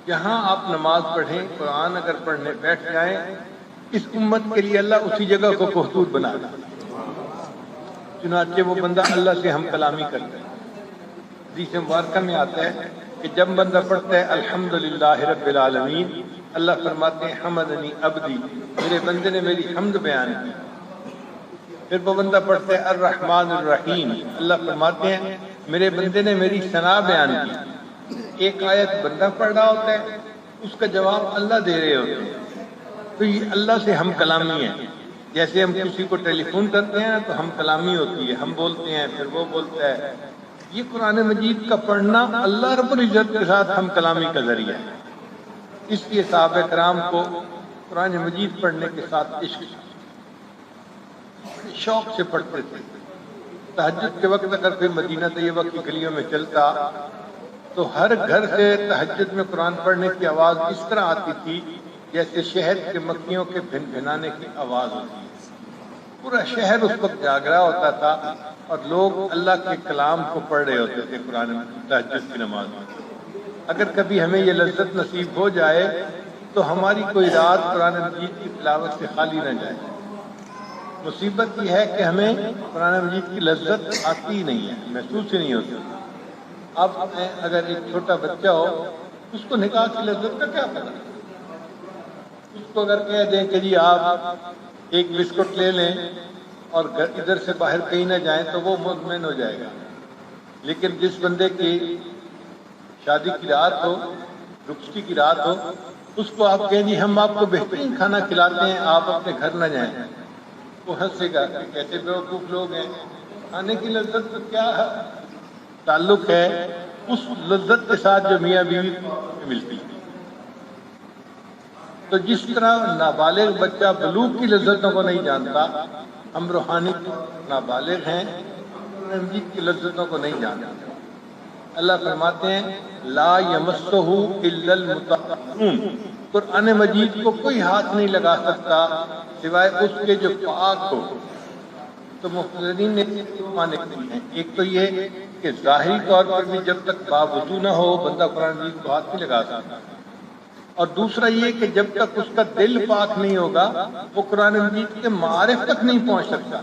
جہاں آپ نماز پڑھیں، قرآن اگر پڑھنے بیٹھ جائیں، اس امت کے لیے اللہ اسی جگہ کو بہتر بنا دے۔ چنانچہ وہ بندہ اللہ سے ہم کلامی کرتا ہے۔ حدیث مبارکہ میں آتا ہے کہ جب بندہ پڑھتا ہے الحمدللہ رب العالمین، اللہ فرماتے ہیں حمدنی عبدی، میرے بندے نے میری حمد بیان کی۔ پھر وہ بندہ پڑھتا ہے الرحمن الرحیم، اللہ فرماتے ہیں میرے بندے نے میری ثنا بیان کی۔ ایک آیت بندہ پڑھ رہا ہوتا ہے، اس کا جواب اللہ دے رہے ہوتے ہیں۔ تو یہ اللہ سے ہم کلامی ہے۔ جیسے ہم کسی کو ٹیلی فون کرتے ہیں تو ہم کلامی ہوتی ہے، ہم بولتے ہیں پھر وہ بولتا ہے۔ یہ قرآن مجید کا پڑھنا اللہ رب العزت کے ساتھ ہم کلامی کا ذریعہ ہے۔ اس لیے صحابہ کرام کو قرآن مجید پڑھنے کے ساتھ عشق شوق سے پڑھتے تھے۔ تہجد کے وقت اگر کوئی مدینہ طیبہ کی گلیوں میں چلتا تو ہر گھر سے تہجد میں قرآن پڑھنے کی آواز اس طرح آتی تھی جیسے شہد کے مکھیوں کے بھن بھنانے کی آواز ہوتی ہے۔ پورا شہر اس وقت جاگ رہا ہوتا تھا اور لوگ اللہ کے کلام کو پڑھ رہے ہوتے تھے قرآن تہجد کی نماز میں۔ اگر کبھی ہمیں یہ لذت نصیب ہو جائے تو ہماری کوئی رات قرآن مجید کی تلاوت سے خالی نہ جائے۔ مصیبت یہ ہے کہ ہمیں قرآن مجید کی لذت آتی ہی نہیں ہے، محسوس ہی نہیں ہوتی۔ اب اگر ایک چھوٹا بچہ ہو، اس کو نکاح کی لذت کا کیا پتہ؟ اس کو اگر کہہ دیں کہ جی آپ ایک بسکٹ لے لیں اور ادھر سے باہر کہیں نہ جائیں تو وہ مطمئن ہو جائے گا۔ لیکن جس بندے کی شادی کی رات ہو، رخصتی کی رات ہو، اس کو آپ کہیں جی ہم آپ کو بہترین کھانا کھلاتے ہیں، آپ اپنے گھر نہ جائیں، وہ ہنسے گا کہ کیسے بیوقوف لوگ ہیں۔ کھانے کی لذت تو کیا ہے تعلق ہے اس لذت کے ساتھ جو میاں بیوی کو ملتی ہے۔ تو جس طرح نابالغ بچہ بلوغ کی لذتوں کو نہیں جانتا، ہم روحانی نابالغ ہیں، مجید کی لذتوں کو نہیں جانتے۔ اللہ فرماتے ہیں لا یمسہ الا المطہرون، قرآن مجید کو کوئی ہاتھ نہیں لگا سکتا سوائے اس کے جو پاک ہو۔ تو مفسرین نے معنی کی ہیں، ایک تو یہ کہ ظاہری طور پر بھی جب تک باوضو نہ ہو بندہ قرآن مجید کو ہاتھ نہیں لگا سکتا، اور دوسرا یہ کہ جب تک اس کا دل پاک نہیں ہوگا وہ قرآن مجید کے معارف تک نہیں پہنچ سکتا۔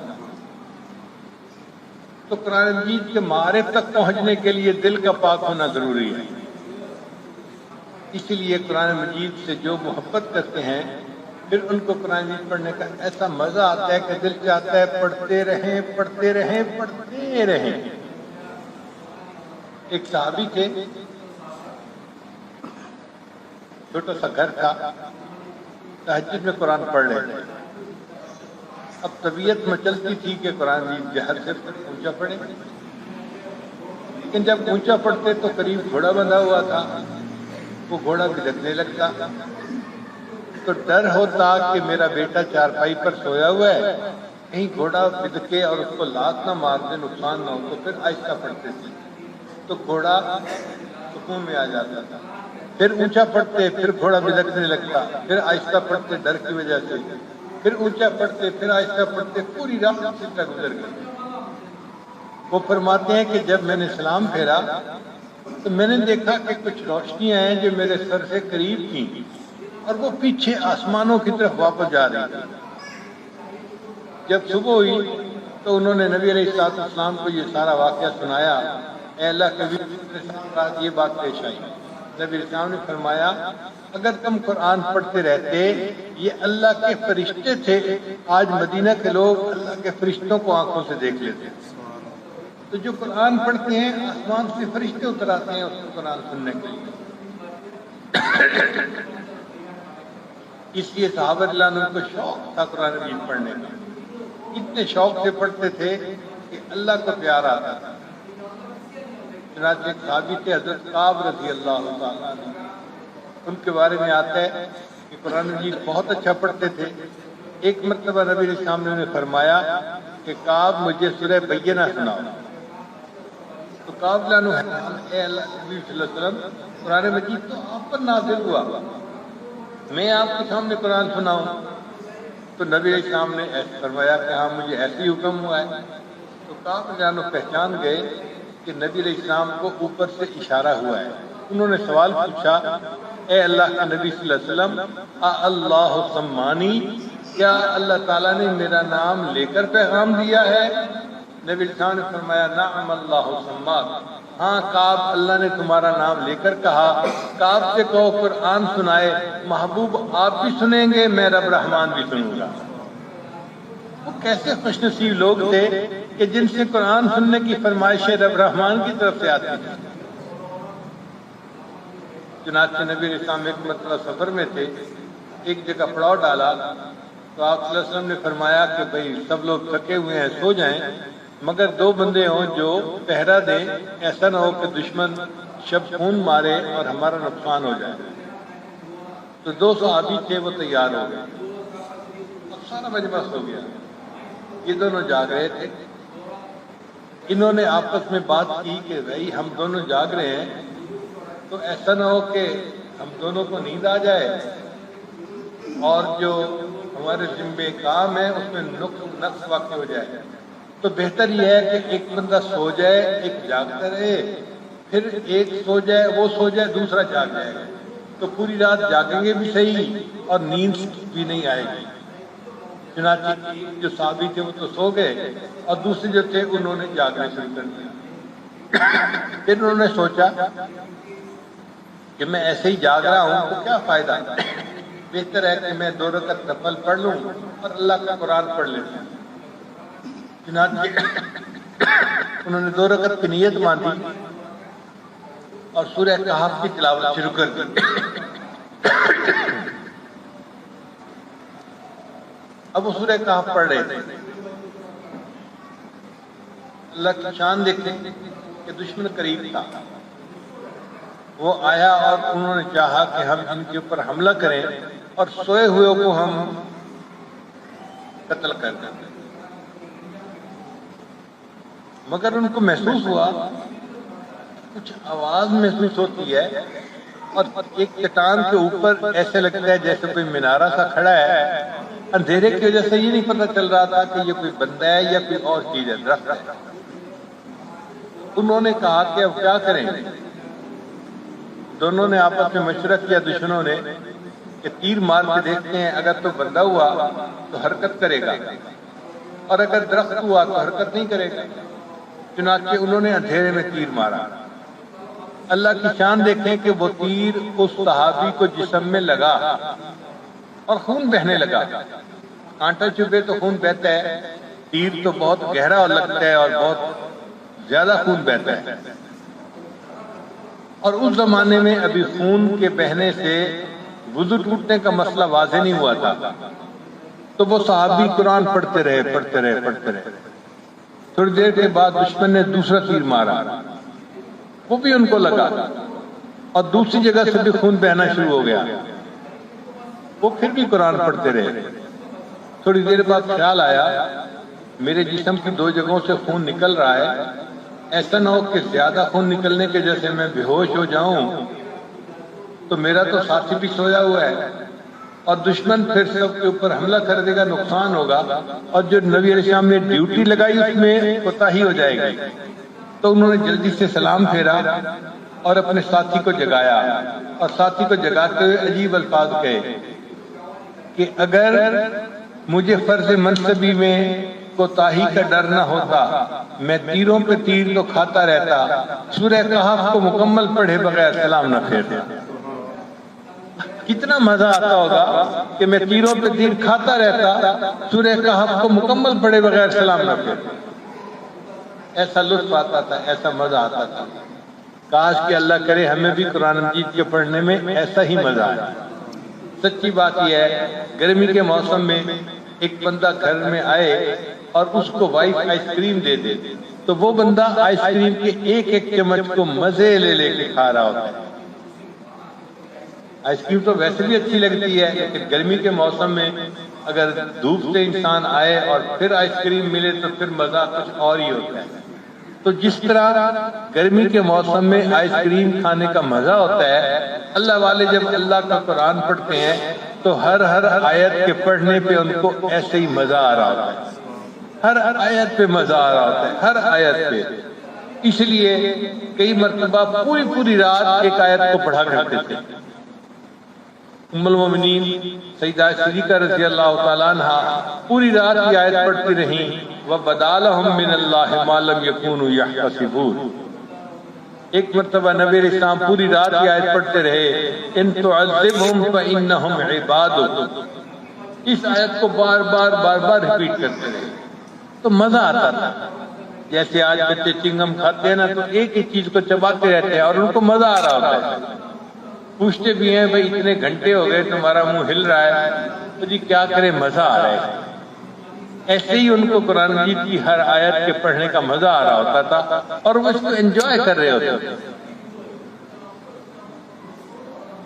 تو قرآن مجید کے معارف تک پہنچنے کے لیے دل کا پاک ہونا ضروری ہے۔ اسی لیے قرآن مجید سے جو محبت کرتے ہیں پھر ان کو قرآن مجید پڑھنے کا ایسا مزہ آتا ہے کہ دل چاہتا ہے پڑھتے رہیں پڑھتے رہیں پڑھتے رہیں۔ ایک صحابی تھے، چھوٹا سا گھر تھا، تہجد میں قرآن پڑھ رہے تھے۔ اب طبیعت مچلتی تھی کہ قرآن مجید جہر سے اونچا پڑھیں، لیکن جب اونچا پڑھتے تو قریب گھوڑا بندھا ہوا تھا، وہ گھوڑا بھڑکنے لگتا تو ڈر ہوتا کہ میرا بیٹا چارپائی پر سویا ہوا ہے، کہیں گھوڑا بھڑکے اور اس کو لات نہ مار دے، نقصان نہ ہو، تو پھر آہستہ پڑھتے تھے تو گھوڑا سکون میں آ جاتا تھا۔ پھر اونچا پڑھتے پھر گھوڑا بھڑکنے لگتا، پھر آہستہ پڑھتے ڈر کی وجہ سے، پھر اونچا پڑھتے پھر آہستہ پڑھتے، پوری رات سلسلہ گزر گئی۔ وہ فرماتے ہیں کہ جب میں نے سلام پھیرا تو میں نے دیکھا کہ کچھ روشنیاں ہیں جو میرے سر سے قریب تھیں اور وہ پیچھے آسمانوں کی طرف واپس جا رہی تھی۔ جب صبح ہوئی تو انہوں نے نبی علیہ السلام کو یہ سارا واقعہ سنایا۔ اے اللہ کے ساتھ یہ بات پیش آئی، نبی علیہ السلام نے فرمایا اگر تم قرآن پڑھتے رہتے، یہ اللہ کے فرشتے تھے، آج مدینہ کے لوگ اللہ کے فرشتوں کو آنکھوں سے دیکھ لیتے۔ تو جو قرآن پڑھتے ہیں آسمان سے فرشتے اتر آتے ہیں اس کو قرآن سننے کے لیے۔ اس لیے صحابہ رضی اللہ عنہ کو شوق تھا قرآن مجید پڑھنے کا، اتنے شوق سے پڑھتے تھے کہ اللہ کو پیار آتا تھا۔ چنانچہ ایک صحابی تھے حضرت کعب رضی اللہ تعالیٰ عنہ، ان کے بارے میں آتا ہے کہ قرآن مجید بہت اچھا پڑھتے تھے۔ ایک مرتبہ نبی علیہ السلام نے فرمایا کہ کعب مجھے سورہ بینہ سناؤ، تو کعب نے اے اللہ نبی صلی اللہ علیہ وسلم قرآن مجید تو آپ پر نازل ہوا، میں آپ کے سامنے قرآن سناؤں؟ تو نبی علیہ السلام نے فرمایا کہ ہاں مجھے ایسی حکم ہوا ہے۔ تو کعب جانو پہچان گئے کہ نبی علیہ السلام کو اوپر سے اشارہ ہوا ہے، انہوں نے سوال پوچھا، اے اللہ کے نبی صلی اللہ علیہ وسلم، اللہ سمانی، کیا اللہ تعالیٰ نے میرا نام لے کر پیغام دیا ہے؟ نبی صلی اللہ علیہ وسلم نے فرمایا، نعم اللہ سماک، ہاں کعب، اللہ نے تمہارا نام لے کر کہا۔ کعب سے کہو قرآن سنائے، محبوب آپ بھی سنیں گے، میں رب رحمان بھی سنوں گا۔ وہ کیسے خوش نصیب لوگ تھے کہ جن سے قرآن سننے کی فرمائشیں رب رحمان کی طرف سے آتی تھی۔ چنانچہ نبی علیہ السلام ایک مرتبہ سفر میں تھے، ایک جگہ پڑاؤ ڈالا تو آپ صلی اللہ علیہ وسلم نے فرمایا کہ بھئی سب لوگ تھکے ہوئے ہیں، سو جائیں، مگر 2 بندے ہوں جو پہرا دیں، ایسا نہ ہو کہ دشمن شب خون مارے اور ہمارا نقصان ہو جائے۔ تو 2 صحابی تھے، وہ تیار ہو گئے، اب سارا مجمع سو گیا، یہ دونوں جاگ رہے تھے۔ انہوں نے آپس میں بات کی کہ بھائی ہم دونوں جاگ رہے ہیں تو ایسا نہ ہو کہ ہم دونوں کو نیند آ جائے اور جو ہمارے ذمے کام ہے اس میں نقص واقع ہو جائے، تو بہتر یہ ہے کہ ایک بندہ سو جائے، ایک جاگتا رہے، پھر ایک سو جائے، وہ سو جائے، دوسرا جاگ جائے گا، تو پوری رات جاگیں گے بھی صحیح اور نیند بھی نہیں آئے گی۔ چنانچہ جو صحابی تھے وہ تو سو گئے اور دوسرے جو تھے انہوں نے جاگنا شروع کر دیا۔ پھر انہوں نے سوچا کہ میں ایسے ہی جاگ رہا ہوں تو کیا فائدہ، بہتر ہے کہ میں 2 رکعت نفل پڑھ لوں اور اللہ کا قرآن پڑھ لیتا ہوں۔ چنانچہ انہوں نے 2 رکعت کی نیت باندھی اور سورہ کہف کی تلاوت شروع کر دی۔ اب وہ سورہ کہف پڑھ رہے تھے، اللہ کی شان دیکھیں کہ دشمن قریب تھا، وہ آیا اور انہوں نے چاہا کہ ہم ان کے اوپر حملہ کریں اور سوئے ہوئے کو ہم قتل کر دیں، مگر ان کو محسوس ہوا، کچھ آواز محسوس ہوتی ہے اور ایک چٹان کے اوپر ایسے لگتا ہے جیسے کوئی مینارہ سا کھڑا ہے، اندھیرے کی وجہ سے یہ نہیں پتہ چل رہا تھا کہ یہ کوئی بندہ ہے یا کوئی اور چیز ہے، درخت ہے۔ انہوں نے کہا کہ اب کیا کریں؟ دونوں نے آپس میں مشورہ کیا، دشمنوں نے، کہ تیر مار کے دیکھتے ہیں، اگر تو بندہ ہوا تو حرکت کرے گا اور اگر درخت ہوا تو حرکت نہیں کرے گا۔ چنانچہ انہوں نے اندھیرے میں تیر مارا۔ اللہ کی شان دیکھیں کہ وہ تیر اس صحابی کو جسم میں لگا اور خون بہنے لگا۔ کانٹا چبھے تو خون بہتا ہے، تیر تو بہت گہرا لگتا ہے اور بہت زیادہ خون بہتا ہے، اور اس زمانے میں ابھی خون کے بہنے سے وضو ٹوٹنے کا مسئلہ واضح نہیں ہوا تھا، تو وہ صحابی قرآن پڑھتے رہے۔ تھوڑی دیر کے بعد دشمن نے دوسرا تیر مارا، وہ بھی ان کو لگا اور دوسری جگہ سے بھی خون بہنا شروع ہو گیا، وہ پھر بھی قرآن پڑھتے رہے۔ تھوڑی دیر بعد خیال آیا میرے جسم کی 2 جگہوں سے خون نکل رہا ہے، ایسا نہ ہو کہ زیادہ خون نکلنے کی وجہ سے میں بے ہوش ہو جاؤں تو میرا تو ساتھی بھی سویا ہوا ہے اور دشمن پھر سب کے اوپر حملہ کر دے گا، نقصان ہوگا، اور جو نبی علیہ السلام نے ڈیوٹی لگائی اس میں کوتاہی ہو جائے گی۔ تو انہوں نے جلدی سے سلام پھیرا اور اپنے ساتھی کو جگایا اور ساتھی کو جگاتے ہوئے عجیب الفاظ کہے کہ اگر مجھے فرض منصبی میں کوتاہی کا ڈر نہ ہوتا، میں تیروں پہ تیر تو کھاتا رہتا، سورہ کہف کو مکمل پڑھے بغیر سلام نہ پھیرتا۔ کتنا مزہ آتا ہوگا کہ میں تیروں پہ تیر کھاتا رہتا، سورہ کہف کو مکمل پڑھے بغیر سلام نہ پھیرتا۔ ایسا لطف آتا تھا، ایسا مزہ آتا تھا۔ کاش کہ اللہ کرے ہمیں بھی قرآن مجید کے پڑھنے میں ایسا ہی مزہ آئے۔ سچی بات یہ ہے، گرمی کے موسم میں ایک بندہ گھر میں آئے اور اس کو وائف آئس کریم دے دے تو وہ بندہ آئس کریم کے ایک ایک چمچ کو مزے لے لے کے کھا رہا ہوتا ہے۔ آئس کریم تو ویسے بھی اچھی لگتی ہے، لیکن گرمی کے موسم میں اگر دھوپ سے انسان آئے اور پھر آئس کریم ملے تو پھر مزہ کچھ اور ہی ہوتا ہے۔ تو جس طرح گرمی کے موسم میں آئس کریم کھانے کا مزہ ہوتا ہے، اللہ والے جب اللہ کا قرآن پڑھتے ہیں تو ہر آیت کے پڑھنے پہ ان کو ایسے ہی مزہ آ رہا ہوتا ہے، ہر آیت پہ مزہ آ رہا ہوتا ہے، ہر آیت پہ۔ اس لیے کئی مرتبہ پوری رات ایک آیت کو پڑھا کرتے تھے۔ ام المومنین سیدہ صدیقہ رضی اللہ تعالیٰ عنہ پوری رات یہ آیت پڑھتی رہیں وَبَدَا لَهُم مِّنَ اللَّهِ مَا لَمْ يَكُونُوا يَحْتَسِبُونَ۔ ایک مرتبہ نبی علیہ السلام پوری رات یہ آیت پڑھتے رہے ان تعذبہم فإنہم عبادک۔ اس آیت کو بار بار ریپیٹ کرتے رہے تو مزہ آتا تھا۔ جیسے آج بچے چنگم کھاتے ہیں نا تو ایک ہی چیز کو چباتے رہتے ہیں اور ان کو مزہ آ رہا ہوتا ہے، پوچھتے بھی ہیں بھائی اتنے گھنٹے ہو گئے تمہارا منہ ہل رہا ہے تو جی کیا کرے مزہ آ رہا ہے۔ ایسے ہی ان کو قرآن مجید کی ہر آیت کے پڑھنے کا مزہ آ رہا ہوتا تھا اور وہ اس کو انجوائے کر رہے ہوتے تھے۔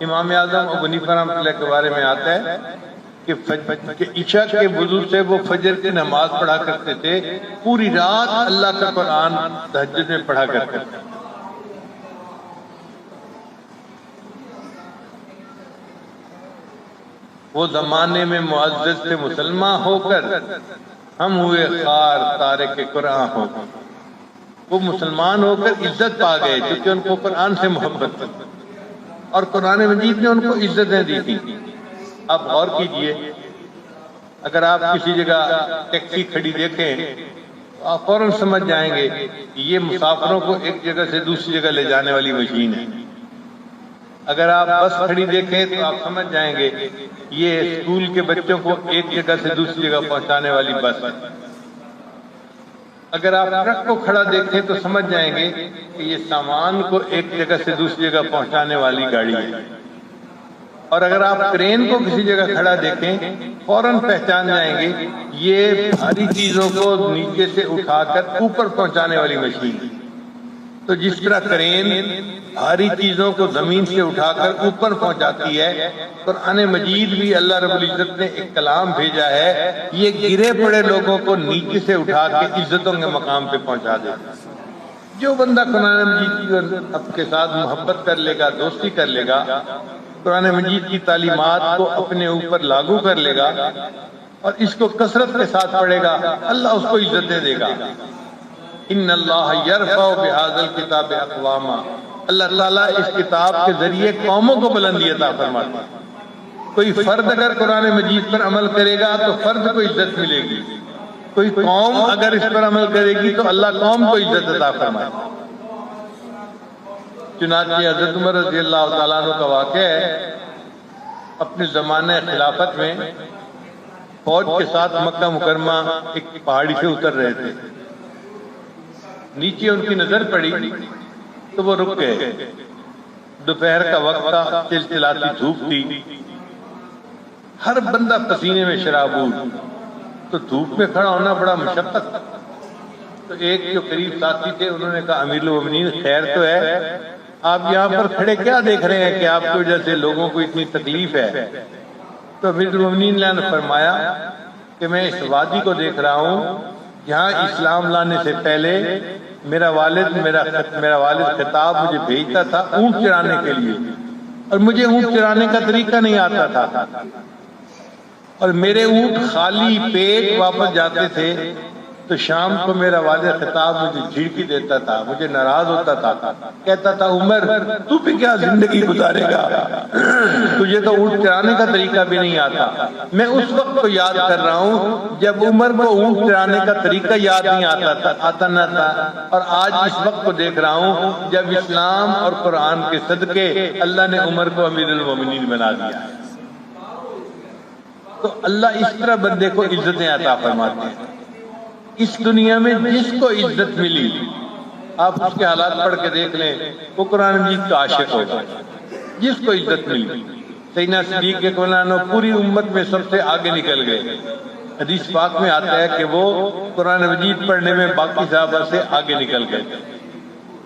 امام اعظم ابو حنیفہ رحمۃ اللہ کے بارے میں آتا ہے کہ عشاء کے وضو سے وہ فجر کی نماز پڑھا کرتے تھے، پوری رات اللہ کا قرآن تہجد میں پڑھا کرتے تھے۔ وہ زمانے میں معزز سے مسلمان ہو کر ہم ہوئے خار تارک قرآن ہو کر۔ وہ مسلمان ہو کر عزت پا گئے کیونکہ ان کو قرآن سے محبت تھی اور قرآن مجید نے ان کو عزتیں دی تھی۔ آپ غور کیجئے، اگر آپ کسی جگہ ٹیکسی کھڑی دیکھیں تو آپ فوراً سمجھ جائیں گے کہ یہ مسافروں کو ایک جگہ سے دوسری جگہ لے جانے والی مشین ہے۔ اگر آپ بس کھڑی دیکھیں تو آپ سمجھ جائیں گے یہ اسکول کے بچوں کو ایک جگہ سے دوسری جگہ پہنچانے والی بس ہے۔ اگر آپ ٹرک کو کھڑا دیکھیں تو سمجھ جائیں گے کہ یہ سامان کو ایک جگہ سے دوسری جگہ پہنچانے والی گاڑی ہے۔ اور اگر آپ کرین کو کسی جگہ کھڑا دیکھیں فوراً پہچان جائیں گے یہ بھاری چیزوں کو نیچے سے اٹھا کر اوپر پہنچانے والی مشین ہے۔ تو جس طرح کرین بھاری چیزوں کو زمین سے اٹھا کر اوپر پہنچاتی ہے، قرآن مجید بھی اللہ رب العزت نے ایک کلام بھیجا ہے یہ گرے پڑے لوگوں کو نیچے سے اٹھا کے عزتوں کے مقام پہ پہنچا دیتا ہے۔ جو بندہ قرآن مجید کی اب کے ساتھ محبت کر لے گا، دوستی کر لے گا، قرآن مجید کی تعلیمات کو اپنے اوپر لاگو کر لے گا اور اس کو کثرت کے ساتھ پڑھے گا، اللہ اس کو عزتیں دے گا۔ ان اللہ یرفع بہذا الکتاب اقواما، اللہ تعالیٰ اس کتاب کے ذریعے قوموں کو بلندی عطا فرماتا ہے۔ کوئی فرد اگر قرآن مجید پر عمل کرے گا تو فرد کو عزت ملے گی، کوئی قوم اگر اس پر عمل کرے گی تو اللہ قوم کو عزت عطا فرمائے گا۔ چنانچہ حضرت عمر رضی اللہ تعالیٰ عنہ کا واقعہ ہے، اپنے زمانہ خلافت میں فوج کے ساتھ مکہ مکرمہ ایک پہاڑی سے اتر رہے تھے، نیچے ان کی نظر پڑی تو وہ رک گئے۔ دوپہر کا وقت تھا، چلچلاتی دھوپ تھی، ہر بندہ پسینے میں شرابور، تو دھوپ میں کھڑا ہونا بڑا مشقت۔ تو ایک جو قریب ساتھی تھے انہوں نے کہا امیر المومنین خیر تو ہے، آپ یہاں پر کھڑے کیا دیکھ رہے ہیں کہ آپ کی وجہ سے لوگوں کو اتنی تکلیف ہے؟ تو امیر المومنین نے فرمایا کہ میں اس وادی کو دیکھ رہا ہوں جہاں اسلام لانے سے پہلے میرا والد خطاب مجھے بھیجتا تھا اونٹ چرانے کے لیے، اور مجھے اونٹ چرانے کا طریقہ نہیں آتا تھا، اور میرے اونٹ خالی پیٹ واپس جاتے تھے تو شام کو میرا والد خطاب مجھے جھڑکی دیتا تھا، مجھے ناراض ہوتا تھا، کہتا تھا عمر تو بھی کیا زندگی گزارے گا، تجھے تو اونٹ چرانے کا طریقہ بھی نہیں آتا۔ میں اس وقت کو یاد کر رہا ہوں جب عمر کو اونٹ چرانے کا طریقہ یاد نہیں آتا نہ تھا، اور آج اس وقت کو دیکھ رہا ہوں جب اسلام اور قرآن کے صدقے اللہ نے عمر کو امیر المومنین بنا دیا۔ تو اللہ اس طرح بندے کو عزتیں عطا فرماتے ہیں۔ اس دنیا میں جس کو عزت ملی، آپ اس کے حالات پڑھ کے دیکھ لیں، وہ قرآن مجید کا عاشق ہوگا۔ جس کو عزت ملی، سیدنا صدیق عنہ پوری امت میں سب سے آگے نکل گئے۔ حدیث پاک میں آتا ہے کہ وہ قرآن مجید پڑھنے میں باقی صحابہ سے آگے نکل گئے،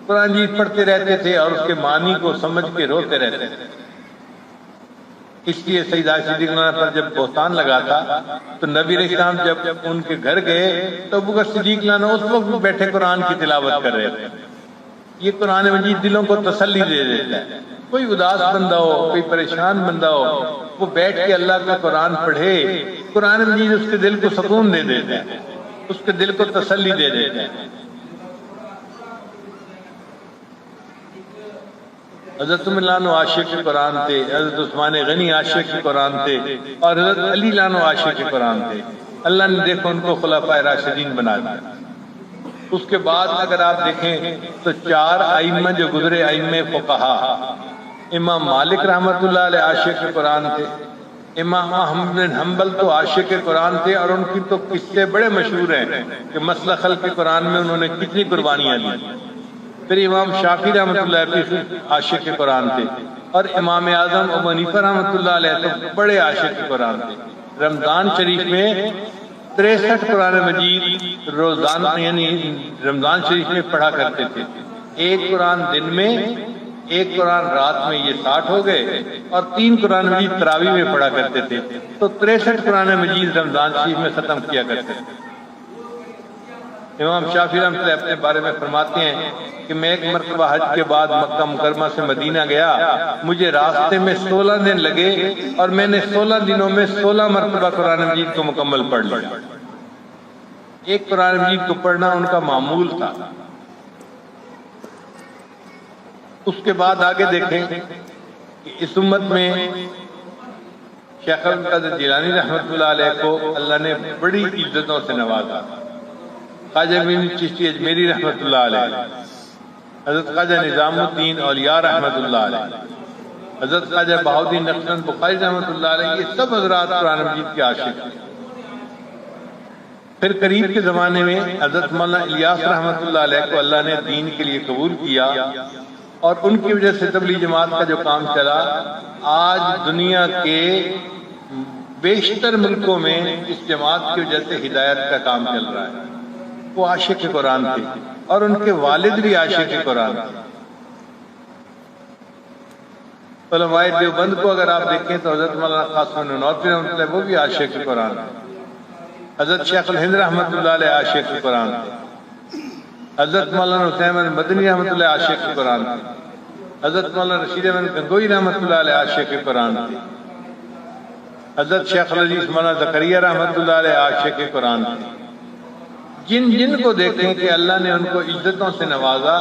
قرآن مجید پڑھتے رہتے تھے اور اس کے معنی کو سمجھ کے روتے رہتے تھے۔ اس لیے سیدہ صدیق پر جب بہتان لگا تھا تو نبی علیہ السلام جب ان کے گھر گئے تو ابو بکر صدیق اس وقت بیٹھے قرآن کی تلاوت کر رہے تھے۔ یہ قرآن مجید دلوں کو تسلی دے دیتا ہے۔ کوئی اداس بندہ ہو، کوئی پریشان بندہ ہو، وہ بیٹھ کے اللہ کا قرآن پڑھے، قرآن مجید اس کے دل کو سکون دے دیتا ہے، اس کے دل کو تسلی دے دیتا ہے۔ حضرت عمر لانو عاشق قرآن تھے، حضرت عثمان غنی عاشق قرآن تھے، اور حضرت علی لانو عاشق قرآن تھے۔ اللہ نے دیکھو ان کو خلفائے راشدین بنا دیا۔ اس کے بعد اگر آپ دیکھیں تو 4 ائمہ جو گزرے، ائمہ فقہا، امام مالک رحمۃ اللہ علیہ عاشق قرآن تھے، امام احمد بن حنبل تو عاشق قرآن تھے، اور ان کی تو قصے بڑے مشہور ہیں کہ مسئلہ خلق قرآن میں انہوں نے کتنی قربانیاں دی۔ پھر امام شافعی رحمۃ اللہ علیہ عاشق قرآن تھے، اور امام اعظم ابو حنیفہ رحمۃ اللہ علیہ تو بڑے عاشق قرآن تھے۔ رمضان شریف میں 63 قرآن مجید روزانہ یعنی رمضان شریف میں پڑھا کرتے تھے، 1 قرآن دن میں، 1 قرآن رات میں، یہ 60 ہو گئے، اور 3 قرآن مجید تراویح میں پڑھا کرتے تھے، تو 63 قرآن مجید رمضان شریف میں ختم کیا کرتے تھے۔ امام شافعی رحمۃ اللہ اپنے بارے میں فرماتے ہیں کہ میں ایک مرتبہ حج کے بعد مکہ مکرمہ سے مدینہ گیا، مجھے راستے میں 16 دن لگے، اور میں نے 16 دنوں میں 16 مرتبہ قرآن مجید کو مکمل پڑھ لیا۔ ایک قرآن مجید کو پڑھنا ان کا معمول تھا۔ اس کے بعد آگے دیکھیں کہ اس امت میں شیخ القادر جیلانی رحمۃ اللہ علیہ کو اللہ نے بڑی عزتوں سے نوازا۔ خواجہ بن چشتی اجمیری رحمۃ اللہ علیہ، حضرت خواجہ نظام الدین اولیاء رحمۃ اللہ علیہ، حضرت خواجہ بہاؤالدین نقشبند بخاری رحمۃ اللہ علیہ، یہ سب حضرات قرآن مجید کے عاشق ہیں۔ پھر قریب کے زمانے میں حضرت مولانا الیاس رحمۃ اللہ علیہ کو اللہ نے دین کے لیے قبول کیا، اور ان کی وجہ سے تبلیغ جماعت کا جو کام چلا، آج دنیا کے بیشتر ملکوں میں اس جماعت کی وجہ سے ہدایت کا کام چل رہا ہے۔ وہ عاشق قرآن تھے، اور ان کے والد بھی عاشق قرآن تھے۔ علماء دیوبند کو اگر آپ دیکھیں تو حضرت مولانا قاسم نانوتوی رحمۃ اللہ وہ بھی عاشق قرآن تھے، حضرت شیخ الہند رحمۃ اللہ علیہ عاشق قرآن تھے، حضرت مولانا حسین احمد مدنی رحمۃ اللہ عاشق قرآن تھے، حضرت مولانا رشید احمد گنگوئی رحمۃ اللہ علیہ عاشق قرآن تھے، حضرت شیخ العزیز مولانا زکریا رحمۃ اللہ علیہ عاشق قرآن تھے۔ جن جن کو دیکھیں کہ اللہ نے ان کو عزتوں سے نوازا،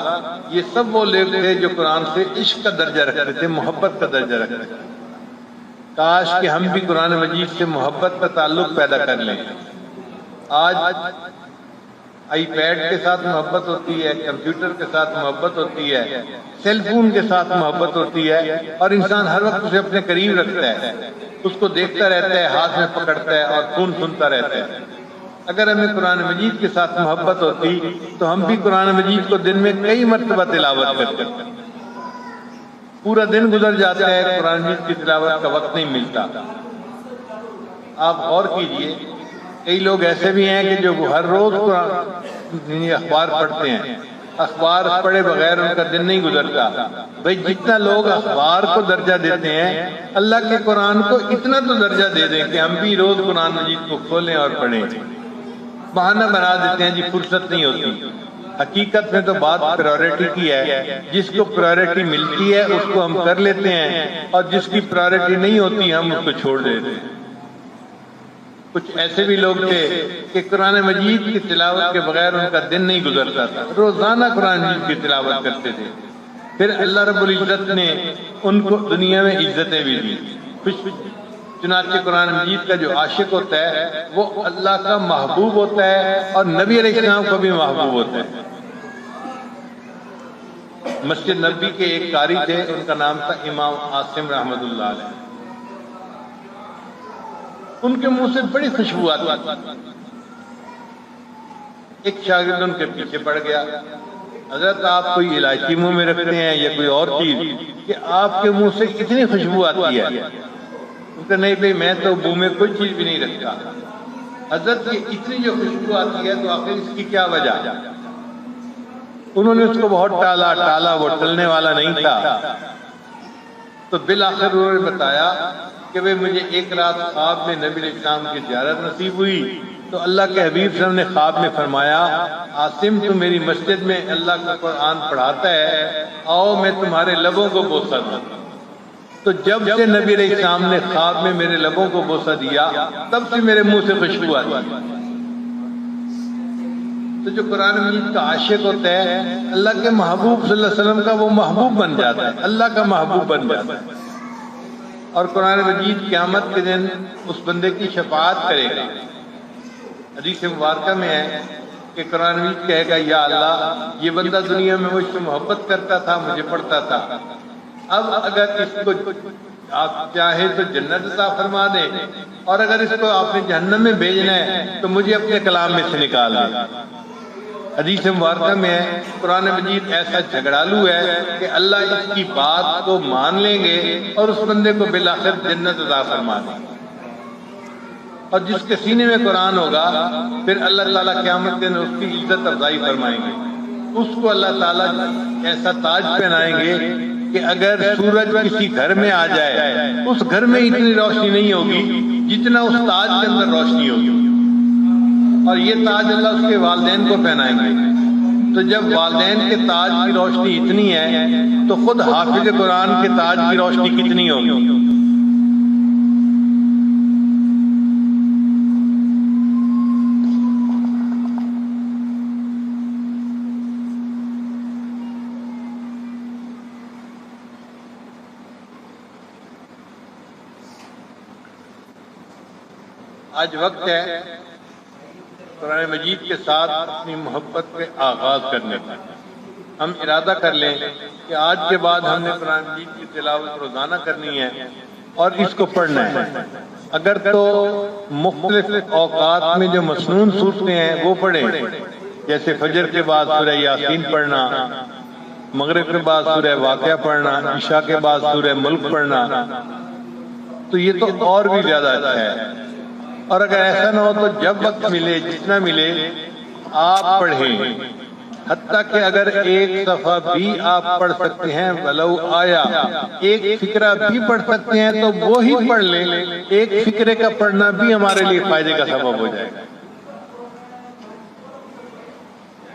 یہ سب وہ لوگ تھے جو قرآن سے عشق کا درجہ رکھتے تھے، محبت کا درجہ رکھتے تھے۔ کاش کہ ہم بھی قرآن مجید سے محبت کا تعلق پیدا کر لیں۔ آج آئی پیڈ کے ساتھ محبت ہوتی ہے، کمپیوٹر کے ساتھ محبت ہوتی ہے، سیل فون کے ساتھ محبت ہوتی ہے، اور انسان ہر وقت اسے اپنے قریب رکھتا ہے، اس کو دیکھتا رہتا ہے، ہاتھ میں پکڑتا ہے، اور خون سنتا رہتا ہے۔ اگر ہمیں قرآن مجید کے ساتھ محبت ہوتی تو ہم بھی قرآن مجید کو دن میں کئی مرتبہ تلاوت کرتے۔ پورا دن گزر جاتا ہے، قرآن مجید کی تلاوت کا وقت نہیں ملتا۔ آپ غور کیجئے، کئی لوگ ایسے بھی ہیں کہ جو ہر روز اخبار پڑھتے ہیں، اخبار پڑھے بغیر ان کا دن نہیں گزرتا۔ بھئی جتنا لوگ اخبار کو درجہ دیتے ہیں، اللہ کے قرآن کو اتنا تو درجہ دے دیں کہ ہم بھی روز قرآن مجید کو کھولیں اور پڑھیں۔ بہانہ بنا دیتے ہیں جی فرصت نہیں ہوتی۔ حقیقت میں تو بات پرائورٹی کی ہے، جس کو پرائورٹی ملتی ہے اس کو ہم کر لیتے ہیں، اور جس کی پرائورٹی نہیں ہوتی ہم اس کو چھوڑ دیتے ہیں۔ کچھ ایسے بھی لوگ تھے کہ قرآن مجید کی تلاوت کے بغیر ان کا دن نہیں گزرتا تھا، روزانہ قرآن مجید کی تلاوت کرتے تھے۔ پھر اللہ رب العزت نے ان کو دنیا میں عزتیں بھی دی۔ چنانچہ قرآن مجید کا جو عاشق ہوتا ہے وہ اللہ کا محبوب ہوتا ہے، اور نبی علیہ السلام کو بھی محبوب ہوتا ہے۔ مسجد نبی کے ایک قاری تھے، ان کا نام تھا امام عاصم رحمۃ اللہ علیہ۔ ان کے منہ سے بڑی خوشبو آتی۔ ایک شاگرد ان کے پیچھے پڑ گیا، حضرت آپ کوئی الائچی منہ میں رکھتے ہیں یا کوئی اور چیز کہ آپ کے منہ سے اتنی خوشبو آتی ہے؟ کہ نہیں بھئی میں تو منہ میں کوئی چیز بھی نہیں رکھتا۔ حضرت کی اتنی جو خوشبو آتی ہے تو آخر اس کی کیا وجہ؟ انہوں نے اس کو بہت ٹالا، وہ ٹلنے والا نہیں تھا۔ تو بالآخر انہوں نے بتایا کہ بھئی مجھے ایک رات خواب میں نبی علیہ السلام کی زیارت نصیب ہوئی، تو اللہ کے حبیب صلی اللہ علیہ وسلم نے خواب میں فرمایا، عاصم تو میری مسجد میں اللہ کا قرآن پڑھاتا ہے، آؤ میں تمہارے لبوں کو بوسہ دوں۔ تو جب سے نبی علیہ السلام نے خواب میں میرے لبوں کو بوسہ دیا، تب سے میرے منہ سے خوشبو آتی۔ تو جو قرآن مجید کا عاشق ہوتا ہے اللہ کے محبوب صلی اللہ علیہ وسلم کا وہ محبوب بن جاتا ہے، اللہ کا محبوب بن جاتا ہے، اور قرآن مجید قیامت کے دن اس بندے کی شفاعت کرے گا۔ حدیث مبارکہ میں ہے کہ قرآن مجید کہے گا یا اللہ یہ بندہ دنیا میں مجھ سے محبت کرتا تھا، مجھے پڑھتا تھا، اب اگر اس کو آپ چاہے تو جنت عطا فرما دیں، اور اگر اس کو آپ نے جہنم میں بھیجنا ہے تو مجھے اپنے کلام میں سے نکال دیں۔ حدیث مبارکہ میں ہے قرآن مجید ایسا جھگڑالو ہے کہ اللہ اس کی بات کو مان لیں گے اور اس بندے کو بالآخر جنت عطا فرما دیں۔ اور جس کے سینے میں قرآن ہوگا پھر اللہ تعالیٰ قیامت کے دن اس کی عزت افزائی فرمائیں گے، اس کو اللہ تعالیٰ ایسا تاج پہنائیں گے کہ اگر سورج کسی گھر میں آ جائے اس گھر میں اتنی روشنی نہیں ہوگی جتنا اس تاج کے اندر روشنی ہوگی، اور یہ تاج اللہ اس کے والدین کو پہنائیں گے۔ تو جب والدین کے تاج کی روشنی اتنی ہے تو خود حافظ قرآن کے تاج کی روشنی کتنی ہوگی۔ آج وقت ہے قرآن مجید کے ساتھ اپنی محبت کے آغاز کرنے کا۔ ہم ارادہ کر لیں کہ آج کے بعد ہم نے قرآن مجید کی تلاوت روزانہ کرنی ہے اور اس کو پڑھنا ہے۔ اگر تو مختلف اوقات میں جو مسنون صورتیں ہیں وہ پڑھیں، جیسے فجر کے بعد سورہ یاسین پڑھنا، مغرب کے بعد سورہ واقعہ پڑھنا، عشاء کے بعد سورہ ملک پڑھنا، تو یہ تو اور بھی زیادہ اچھا ہے۔ اور اگر ایسا نہ ہو تو جب وقت ملے جتنا ملے آپ پڑھیں، حتیٰ کہ اگر ایک صفحہ بھی آپ پڑھ سکتے ہیں ولو آیا، ایک فقرہ بھی پڑھ سکتے ہیں تو وہی پڑھ لیں، ایک فقرے کا پڑھنا بھی ہمارے لیے فائدے کا سبب ہو جائے گا۔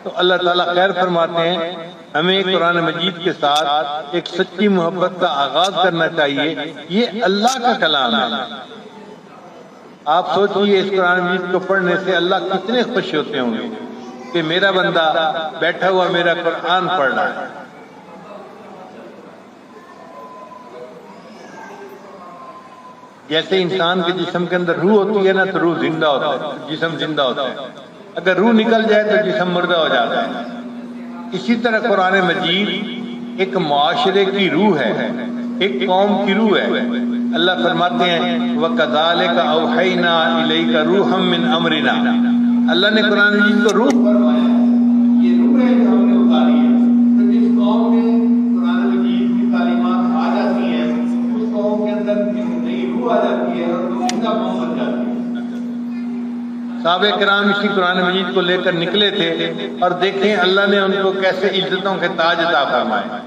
تو اللہ تعالیٰ خیر فرماتے ہیں ہمیں قرآن مجید کے ساتھ ایک سچی محبت کا آغاز کرنا چاہیے۔ یہ اللہ کا کلام ہے۔ آپ سوچئے اس قرآن مجید کو پڑھنے سے اللہ کتنے خوش ہوتے ہوں گے کہ میرا بندہ بیٹھا ہوا میرا قرآن پڑھ رہا ہے۔ جیسے انسان کے جسم کے اندر روح ہوتی ہے نا تو روح زندہ ہوتا ہے، جسم زندہ ہوتا ہے، اگر روح نکل جائے تو جسم مردہ ہو جاتا ہے۔ اسی طرح قرآن مجید ایک معاشرے کی روح ہے، ایک قوم کی روح ہے۔ اللہ فرماتے ہیں وَكَذَلِكَ أَوْحَيْنَا إِلَيْكَ رُوحًا مِّنْ أَمْرِنَا، اللہ نے قرآن مجید کو روح فرمایا، یہ روح ہے جو ہم نے اتاری ہے۔ تو جس قوم میں قرآن مجید کی تعلیمات آ جاتی ہیں اس قوم کے اندر نئی روح آ جاتی ہے اور زندہ قوم بن جاتی ہے۔ صحابہ کرام اسی قرآن مجید کو لے کر نکلے تھے اور دیکھیں اللہ نے ان کو کیسے عزتوں کے تاج عطا فرمائے۔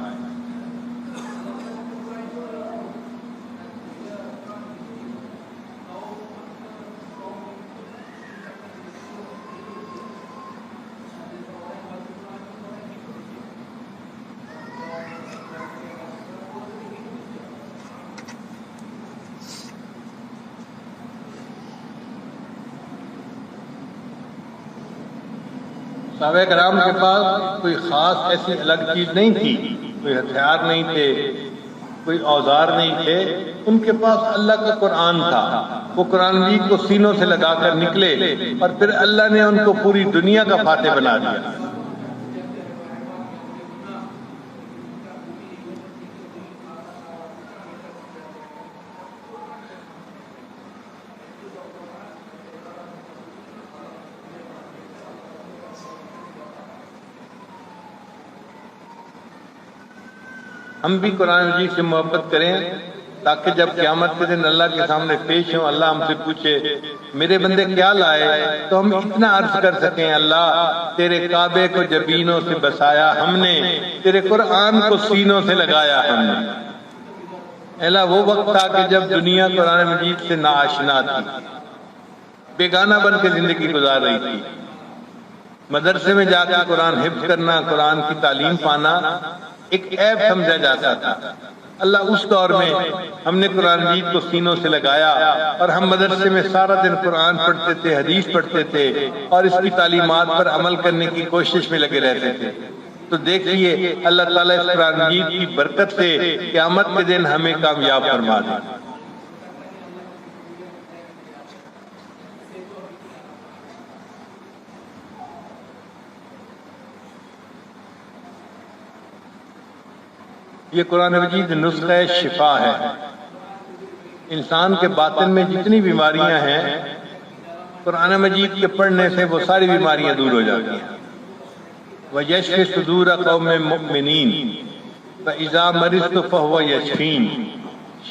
صحابہ کرام کے پاس کوئی خاص ایسی الگ چیز نہیں تھی، کوئی ہتھیار نہیں تھے، کوئی اوزار نہیں تھے، ان کے پاس اللہ کا قرآن تھا۔ وہ قرآن مجید کو سینوں سے لگا کر نکلے اور پھر اللہ نے ان کو پوری دنیا کا فاتح بنا دیا۔ ہم بھی قرآن مجید سے محبت کریں تاکہ جب قیامت کے دن اللہ کے سامنے پیش ہوں اللہ ہم سے پوچھے میرے بندے کیا لائے تو ہم اتنا عرض کر سکیں اللہ تیرے کعبے کو جبینوں سے بسایا ہم نے، تیرے قرآن کو سینوں سے لگایا ہم نے۔ اللہ وہ وقت تھا کہ جب دنیا قرآن مجید سے ناآشنا تھی، بیگانہ بن کے زندگی گزار رہی تھی۔ مدرسے میں جا کے قرآن حفظ کرنا، قرآن کی تعلیم پانا ایک عیب سمجھا جاتا تھا۔ اللہ اس دور میں ہم نے قرآن مجید کو سینوں سے لگایا اور ہم مدرسے میں سارا دن قرآن پڑھتے تھے، حدیث پڑھتے تھے اور اس کی تعلیمات پر عمل کرنے کی کوشش میں لگے رہتے تھے۔ تو دیکھیے اللہ تعالیٰ اس قرآن مجید کی برکت سے قیامت کے دن ہمیں کامیاب فرما دے۔ یہ قرآن مجید نسخہ شفا ہے۔ انسان کے باطن میں جتنی بیماریاں ہیں قرآن مجید کے پڑھنے سے وہ ساری بیماریاں دور ہو جاتی ہیں۔ وَيَشْفِ صُدُورَ قَوْمٍ مُؤْمِنِينَ فَإِذَا مَرِضْتُ فَهُوَ يَشْفِينِ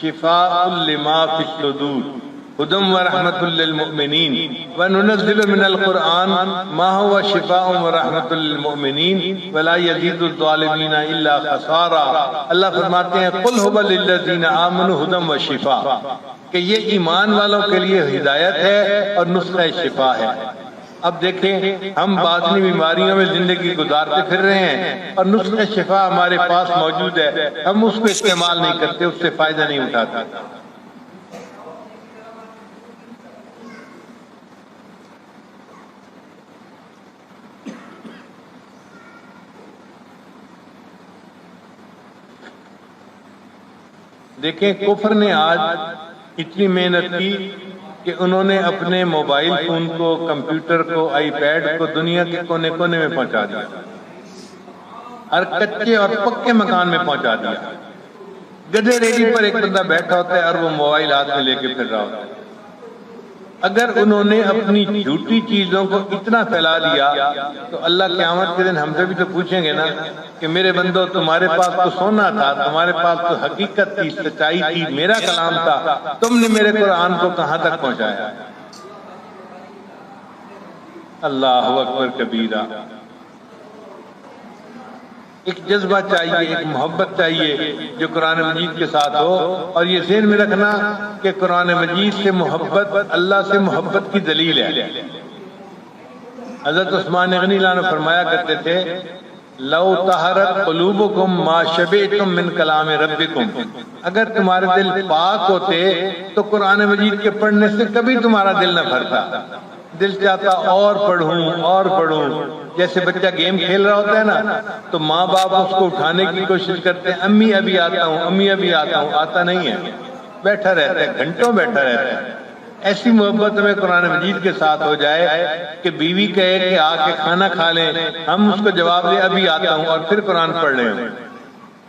شِفَاءٌ لِمَا فِي الصُّدُورِ هُدًى وَرَحْمَةٌ لِّلْمُؤْمِنِينَ وَنُنَزِّلُ مِنَ الْقُرْآنِ مَا هُوَ شِفَاءٌ وَرَحْمَةٌ لِّلْمُؤْمِنِينَ وَلَا يَزِيدُ الظَّالِمِينَ إِلَّا خَسَارًا۔ اللہ فرماتے ہیں قُلْ هُوَ لِلَّذِينَ آمَنُوا هُدًى وَشِفَاءٌ، کہ یہ ایمان والوں کے لیے ہدایت ہے اور نسخہ شفا ہے۔ اب دیکھیں ہم باطنی بیماریوں میں زندگی گزارتے پھر رہے ہیں اور نسخہ شفا ہمارے پاس موجود ہے، ہم اس کو استعمال نہیں کرتے، اس سے فائدہ نہیں اٹھاتے۔ دیکھیں کفر نے آج اتنی محنت کی کہ انہوں نے اپنے موبائل فون کو، کمپیوٹر کو، آئی پیڈ کو دنیا کے کونے کونے میں پہنچا دیا، ہر کچے اور پکے مکان میں پہنچا دیا۔ گدھے ریڈی پر ایک بندہ بیٹھا ہوتا ہے اور وہ موبائل ہاتھ میں لے کے پھر رہا ہوتا ہے۔ اگر انہوں نے اپنی جھوٹی چیزوں کو اتنا پھیلا دیا تو اللہ قیامت کے دن ہم سے بھی تو پوچھیں گے نا کہ میرے بندو تمہارے پاس تو سونا تھا، تمہارے پاس تو حقیقت تھی، سچائی تھی، میرا کلام تھا، تم نے میرے قرآن کو کہاں تک پہنچایا؟ اللہ اکبر کبیرہ۔ ایک جذبہ چاہیے، ایک محبت چاہیے جو قرآن مجید کے ساتھ ہو، اور یہ ذہن میں رکھنا کہ قرآن مجید سے محبت اللہ سے محبت کی دلیل ہے۔ حضرت عثمان غنی اللہ عنہ فرمایا کرتے تھے لو طہرت قلوبکم ما شبعتم من کلام ربکم، اگر تمہارے دل پاک ہوتے تو قرآن مجید کے پڑھنے سے کبھی تمہارا دل نہ بھرتا، دل چاہتا اور پڑھوں اور پڑھوں۔ جیسے بچہ گیم کھیل رہا ہوتا ہے نا تو ماں باپ اس کو اٹھانے کی کوشش کرتے ہیں، امی ابھی آتا ہوں، امی ابھی آتا ہوں، آتا نہیں ہے، بیٹھا رہتا ہے، گھنٹوں بیٹھا رہتا ہے۔ ایسی محبت ہمیں قرآن مجید کے ساتھ ہو جائے کہ بیوی کہے کہ آ کے کھانا کھا لیں، ہم اس کو جواب دیں ابھی آتا ہوں اور پھر قرآن پڑھ لیں،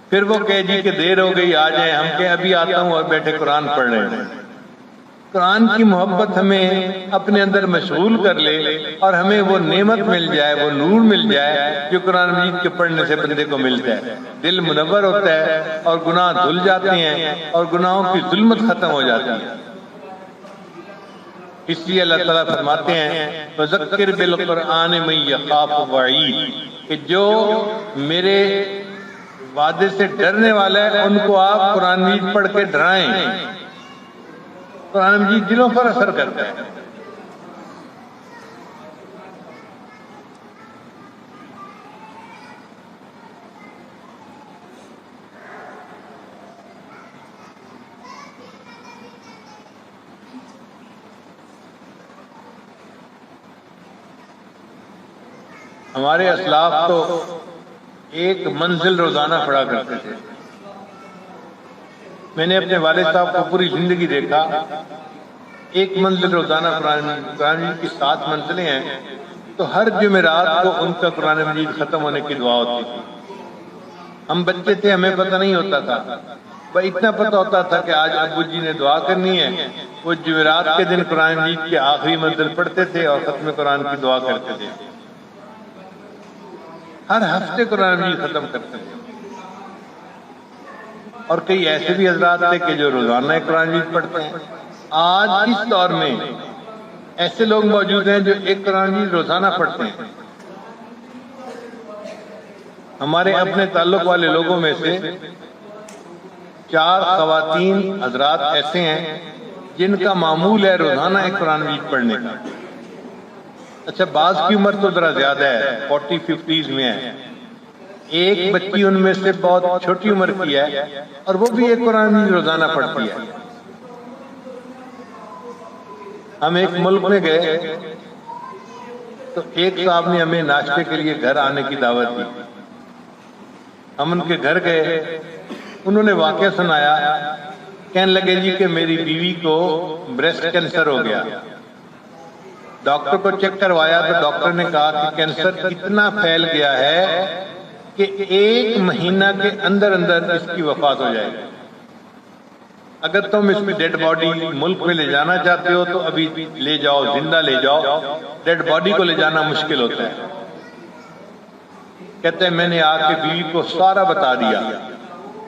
پھر وہ کہے جی کہ دیر ہو گئی آ جائیں، ہم کہیں ابھی آتا ہوں اور بیٹھے قرآن پڑھ لیں۔ قرآن کی محبت ہمیں اپنے اندر مشغول کر لے اور ہمیں وہ نعمت مل جائے، وہ نور مل جائے جو قرآن مجید کے پڑھنے سے بندے کو ملتا ہے۔ دل منور ہوتا ہے اور گناہ دھل جاتے ہیں اور گناہوں کی ظلمت ختم ہو جاتی ہے۔ اس لیے اللہ تعالیٰ فرماتے ہیں فَذَكِّرْ بِالْقُرْآنِ مَن يَخَافُ وَعِيدِ، کہ جو میرے وعدے سے ڈرنے والا ہے ان کو آپ قرآن مجید پڑھ کے ڈرائیں۔ قرآن مجید دلوں پر اثر کرتا ہے۔ ہمارے اسلاف تو ایک منزل روزانہ پڑھا کرتے تھے۔ میں نے اپنے والد صاحب کو پوری زندگی دیکھا، ایک منزل روزانہ قرآن مجید کی 7 منزلیں ہیں، تو ہر جمعرات کو ان کا قرآن مجید ختم ہونے کی دعا ہوتی تھی۔ ہم بچے تھے، ہمیں پتہ نہیں ہوتا تھا، بس اتنا پتہ ہوتا تھا کہ آج ابو جی نے دعا کرنی ہے۔ وہ جمعرات کے دن قرآن مجید کی آخری منزل پڑھتے تھے اور ختم قرآن کی دعا کرتے تھے۔ ہر ہفتے قرآن مجید ختم کرتے تھے۔ اور کئی ایسے بھی حضرات تھے کہ جو روزانہ قرآن مجید پڑھتے ہیں۔ آج اس دور میں ایسے لوگ موجود ہیں جو ایک قرآن مجید روزانہ پڑھتے ہیں۔ ہمارے اپنے تعلق والے لوگوں میں سے 4 خواتین حضرات ایسے ہیں جن کا معمول ہے روزانہ ایک قرآن مجید پڑھنے کا۔ اچھا بعض کی عمر تو ذرا زیادہ ہے، 40-50s میں ہے، ایک بچی ان میں سے بہت چھوٹی عمر کی ہے اور وہ بھی ایک قرآن مجید روزانہ پڑھتی ہے۔ ہم ایک ملک میں گئے تو ایک صاحب نے ہمیں ناشتے کے لیے گھر آنے کی دعوت دی۔ ہم ان کے گھر گئے، انہوں نے واقعہ سنایا، کہنے لگے جی کہ میری بیوی کو بریسٹ کینسر ہو گیا، ڈاکٹر کو چیک کروایا تو ڈاکٹر نے کہا کہ کینسر اتنا پھیل گیا ہے کہ 1 مہینہ کے اندر اندر اس کی وفات ہو جائے گی۔ اگر تم اس کی ڈیڈ باڈی ملک میں لے جانا چاہتے ہو تو ابھی لے جاؤ، زندہ لے جاؤ، ڈیڈ باڈی کو لے جانا مشکل ہوتا ہے۔ کہتے ہیں میں نے آ کے بیوی کو سارا بتا دیا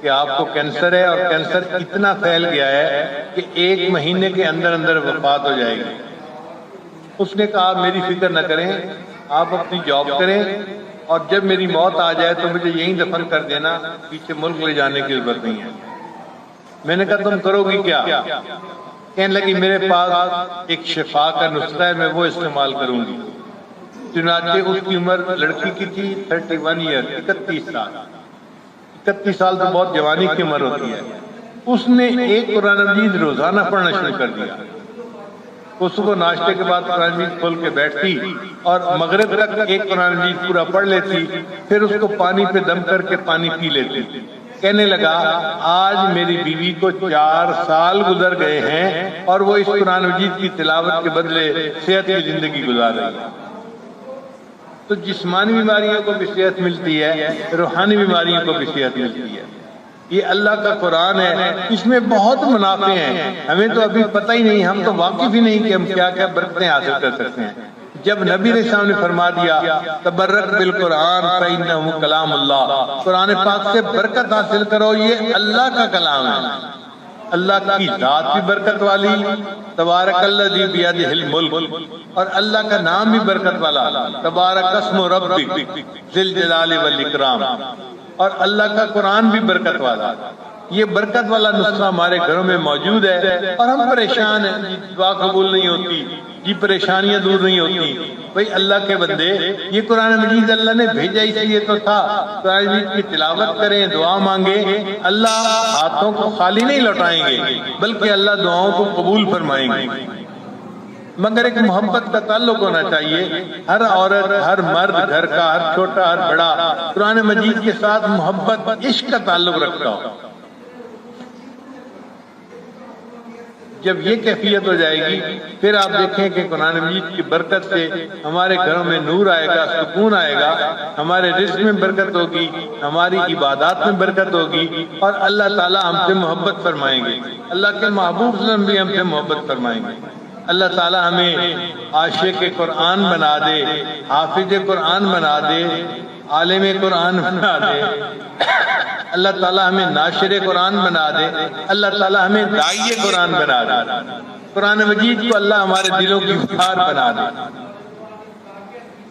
کہ آپ کو کینسر ہے اور کینسر اتنا پھیل گیا ہے کہ 1 مہینے کے اندر اندر وفات ہو جائے گی۔ اس نے کہا میری فکر نہ کریں، آپ اپنی جاب کریں اور جب میری موت آ جائے تو مجھے یہیں دفن کر دینا، پیچھے ملک لے جانے کی ضرورت نہیں ہے۔ میں نے کہا تم کرو گی کیا؟ کہنے لگی میرے پاس ایک شفا کا نسخہ ہے، میں وہ استعمال کروں گی۔ چنانچہ اس کی عمر لڑکی کی تھی 31 ایئر، 31 سال۔ 31 سال تو بہت جوانی کی عمر ہوتی ہے۔ اس نے ایک قرآن مجید روزانہ پڑھنا شروع کر دیا۔ اس کو ناشتے کے بعد قرآن مجید کھول کے بیٹھتی اور مغرب تک ایک قرآن مجید پورا پڑھ لیتی، پھر اس کو پانی پہ دم کر کے پانی پی لیتی۔ کہنے لگا آج میری بیوی کو 4 سال گزر گئے ہیں اور وہ اس قرآن مجید کی تلاوت کے بدلے صحت کی زندگی گزار رہی ہے۔ تو جسمانی بیماریوں کو بھی صحت ملتی ہے، روحانی بیماریوں کو بھی صحت ملتی ہے۔ یہ اللہ کا قرآن ہے، اس میں بہت منافع ہیں، ہمیں تو ابھی پتہ ہی نہیں، ہم تو واقف ہی نہیں کہ ہم کیا کیا برکتیں حاصل کر سکتے ہیں۔ جب نبی علیہ السلام نے فرما دیا تبرک بالقرآن فإنہ کلام اللہ، قرآن پاک سے برکت حاصل کرو، یہ اللہ کا کلام ہے، اللہ کی ذات بھی برکت والی، تبارک الذی بیدہ الملک، اور اللہ کا نام بھی برکت والا، تبارک اسم ربک ذی الجلال والاکرام، اور اللہ کا قرآن بھی برکت والا۔ یہ برکت والا نسخہ ہمارے گھروں میں موجود ہے اور ہم پریشان ہیں، جی دعا قبول نہیں ہوتی، جی پریشانیاں دور نہیں ہوتی۔ بھئی اللہ کے بندے، یہ قرآن مجید اللہ نے بھیجا اس لیے تو تھا، قرآن مجید کی تلاوت کریں، دعا مانگیں، اللہ ہاتھوں کو خالی نہیں لوٹائیں گے بلکہ اللہ دعاؤں کو قبول فرمائیں گے۔ مگر ایک محبت کا تعلق ہونا چاہیے، ہر عورت، ہر مرد، گھر کا ہر چھوٹا ہر بڑا قرآن مجید کے ساتھ محبت، عشق کا تعلق رکھتا ہو۔ جب یہ کیفیت ہو جائے گی پھر آپ دیکھیں کہ قرآن مجید کی برکت سے ہمارے گھروں میں نور آئے گا، سکون آئے گا، ہمارے رزق میں برکت ہوگی، ہماری عبادات میں برکت ہوگی، اور اللہ تعالی ہم سے محبت فرمائیں گے، اللہ کے محبوب صلی اللہ علیہ وسلم بھی ہم سے محبت فرمائیں گے۔ اللہ تعالی ہمیں عاشق قرآن بنا دے، حافظ قرآن بنا دے، عالم قرآن بنا دے، اللہ تعالیٰ ہمیں ناشر قرآن بنا دے، اللہ تعالیٰ ہمیں داعی قرآن بنا دے، قرآن مجید کو اللہ ہمارے دلوں کی بہار بنا دے۔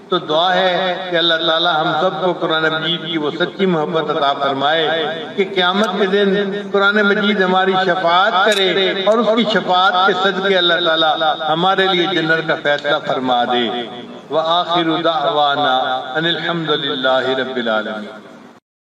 تو دعا ہے کہ اللہ تعالیٰ ہم سب کو قرآن مجید کی وہ سچی محبت عطا فرمائے کہ قیامت کے دن قرآن مجید ہماری شفاعت کرے اور اس کی شفاعت کے صدقے اللہ تعالیٰ ہمارے لیے جنت کا فیصلہ فرما دے۔ وآخر دعوانا ان الحمد للہ رب العالمین۔